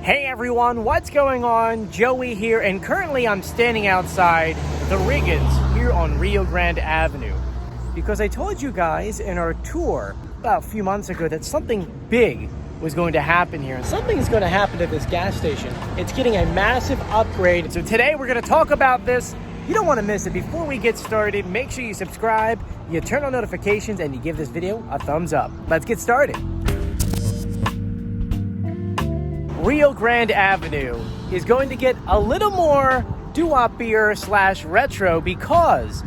Hey everyone, what's going on? Joey here, and currently I'm standing outside the Riggins here on Rio Grande Avenue because I told you guys in our tour about a few months ago that something big was going to happen here, and something is going to happen at this gas station. It's getting a massive upgrade. So today we're going to talk about this. You don't want to miss it. Before we get started, make sure you subscribe, you turn on notifications, and you give this video a thumbs up. Let's get started. Rio Grande Avenue is going to get a little more doo-wop-ier / retro because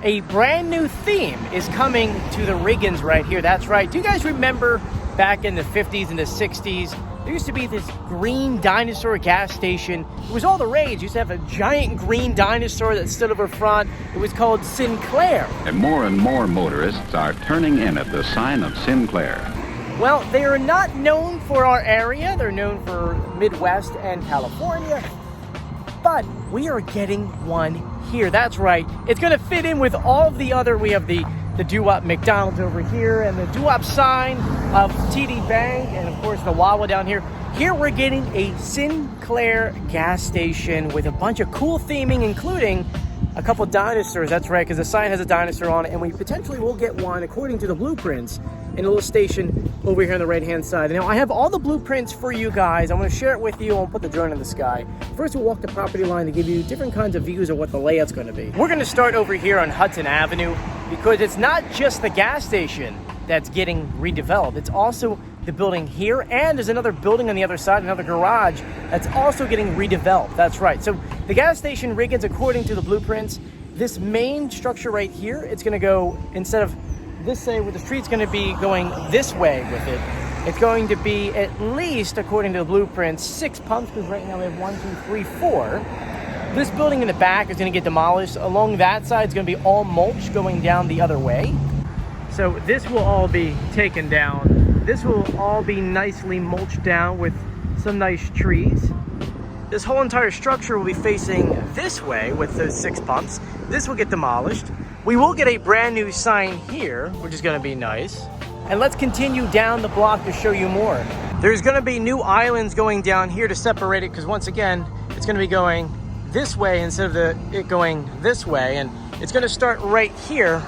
a brand new theme is coming to the Riggins right here. That's right. Do you guys remember back in the 50s and the 60s, there used to be this green dinosaur gas station? It was all the rage. You used to have a giant green dinosaur that stood over front. It was called Sinclair. And more motorists are turning in at the sign of Sinclair. Well, they are not known for our area. They're known for Midwest and California. But we are getting one here. That's right. It's going to fit in with all of the other. We have the doo-wop McDonald's over here and the doo-wop sign of TD Bank and, of course, the Wildwood down here. Here we're getting a Sinclair gas station with a bunch of cool theming, including a couple dinosaurs. That's right, because the sign has a dinosaur on it, and we potentially will get one, according to the blueprints, in a little station over here on the right-hand side. Now, I have all the blueprints for you guys. I'm going to share it with you. I'll put the drone in the sky. First, we'll walk the property line to give you different kinds of views of what the layout's going to be. We're going to start over here on Hudson Avenue because it's not just the gas station that's getting redeveloped. It's also the building here, and there's another building on the other side, another garage, that's also getting redeveloped. That's right. So the gas station Riggins, according to the blueprints, this main structure right here, it's going to go, instead of this way where the street's going to be going this way with it, it's going to be at least, according to the blueprints, 6 pumps, because right now we have 1, 2, 3, 4. This building in the back is going to get demolished. Along that side is going to be all mulch going down the other way. So this will all be taken down. This will all be nicely mulched down with some nice trees. This whole entire structure will be facing this way with those 6 pumps. This will get demolished. We will get a brand new sign here, which is going to be nice. And let's continue down the block to show you more. There's going to be new islands going down here to separate it, because once again, it's going to be going this way instead of it going this way. And it's going to start right here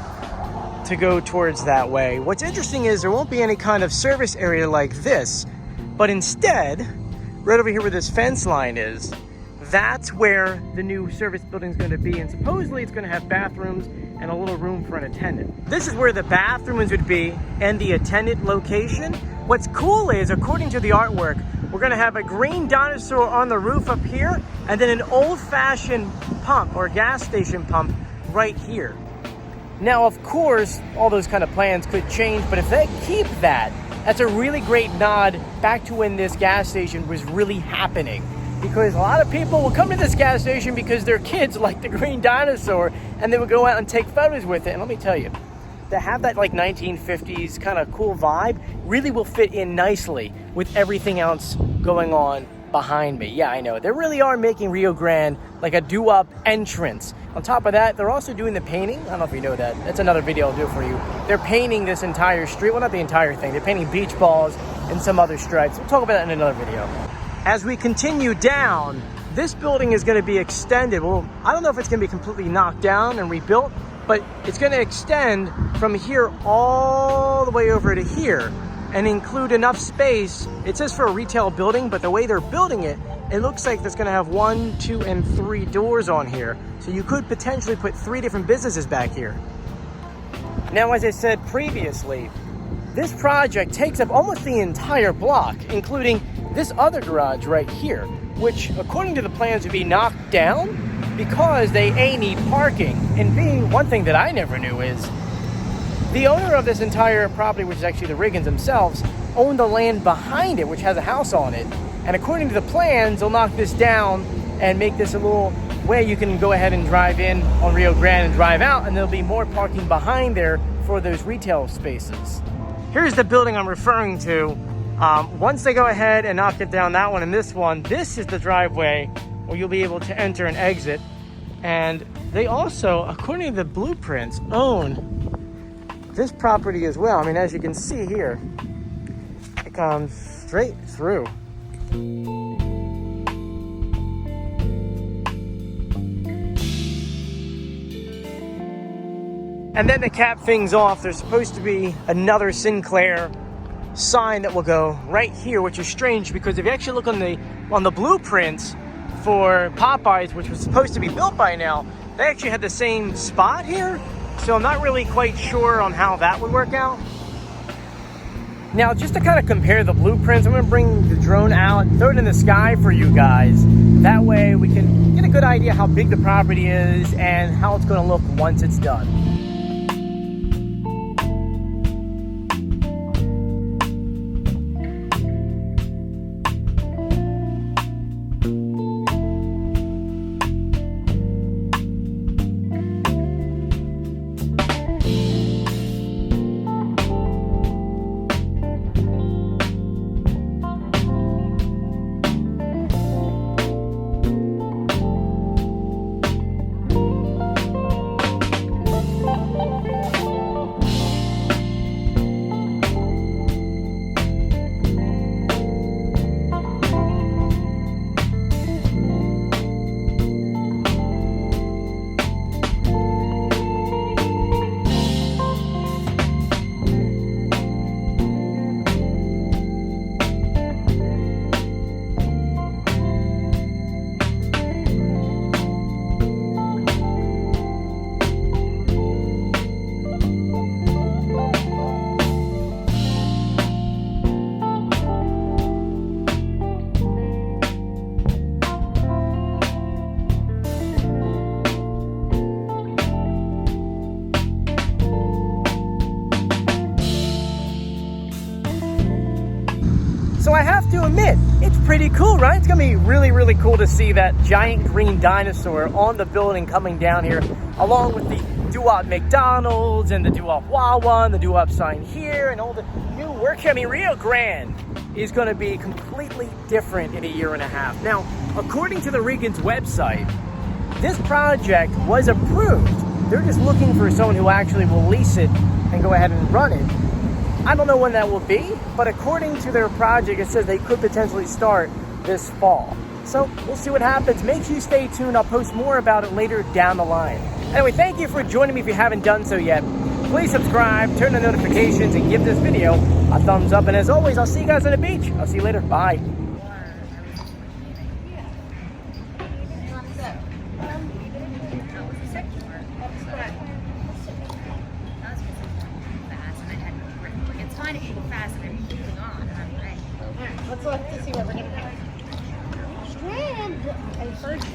to go towards that way. What's interesting is there won't be any kind of service area like this, but instead, right over here where this fence line is, that's where the new service building is going to be, and supposedly it's going to have bathrooms and a little room for an attendant. This is where the bathrooms would be and the attendant location. What's cool is, according to the artwork, we're going to have a green dinosaur on the roof up here, and then an old-fashioned pump or gas station pump right here. Now, of course, all those kind of plans could change, but if they keep that, that's a really great nod back to when this gas station was really happening. Because a lot of people will come to this gas station because their kids like the green dinosaur, and they would go out and take photos with it. And let me tell you, to have that like 1950s kind of cool vibe really will fit in nicely with everything else going on behind me. Yeah, I know. They really are making Rio Grande like a doo-wop entrance. On top of that, they're also doing the painting. I don't know if you know that. That's another video I'll do for you. They're painting this entire street. Well, not the entire thing. They're painting beach balls and some other stripes. We'll talk about that in another video. As we continue down, this building is going to be extended. Well, I don't know if it's going to be completely knocked down and rebuilt, but it's going to extend from here all the way over to here and include enough space. It says for a retail building, but the way they're building it, it looks like it's going to have 1, 2, and 3 doors on here. So you could potentially put 3 different businesses back here. Now, as I said previously, this project takes up almost the entire block, including this other garage right here, which according to the plans would be knocked down because they need parking. And B, one thing that I never knew is the owner of this entire property, which is actually the Riggins themselves, own the land behind it, which has a house on it. And according to the plans, they'll knock this down and make this a little way you can go ahead and drive in on Rio Grande and drive out, and there'll be more parking behind there for those retail spaces. Here's the building I'm referring to. Once they go ahead and knock it down, that one and this one, this is the driveway where you'll be able to enter and exit. And they also, according to the blueprints, own this property as well. I mean, as you can see here, it comes straight through. And then to cap things off, there's supposed to be another Sinclair sign that will go right here, which is strange because if you actually look on the blueprints for Popeyes, which was supposed to be built by now, they actually had the same spot here. So I'm not really quite sure on how that would work out. Now, just to kind of compare the blueprints, I'm going to bring the drone out, throw it in the sky for you guys. That way we can get a good idea how big the property is and how it's going to look once it's done. So I have to admit, it's pretty cool, right? It's gonna be really, really cool to see that giant green dinosaur on the building coming down here, along with the doo-wop McDonald's and the doo-wop Wawa and the doo-wop sign here and all the new work here. I mean, Rio Grande is gonna be completely different in a year and a half. Now, according to the Riggins website, this project was approved. They're just looking for someone who actually will lease it and go ahead and run it. I don't know when that will be, but according to their project, it says they could potentially start this fall. So we'll see what happens. Make sure you stay tuned. I'll post more about it later down the line. Anyway, thank you for joining me if you haven't done so yet. Please subscribe, turn on notifications, and give this video a thumbs up. And as always, I'll see you guys on the beach. I'll see you later. Bye. Let's look to see what we're gonna have. Strand. I first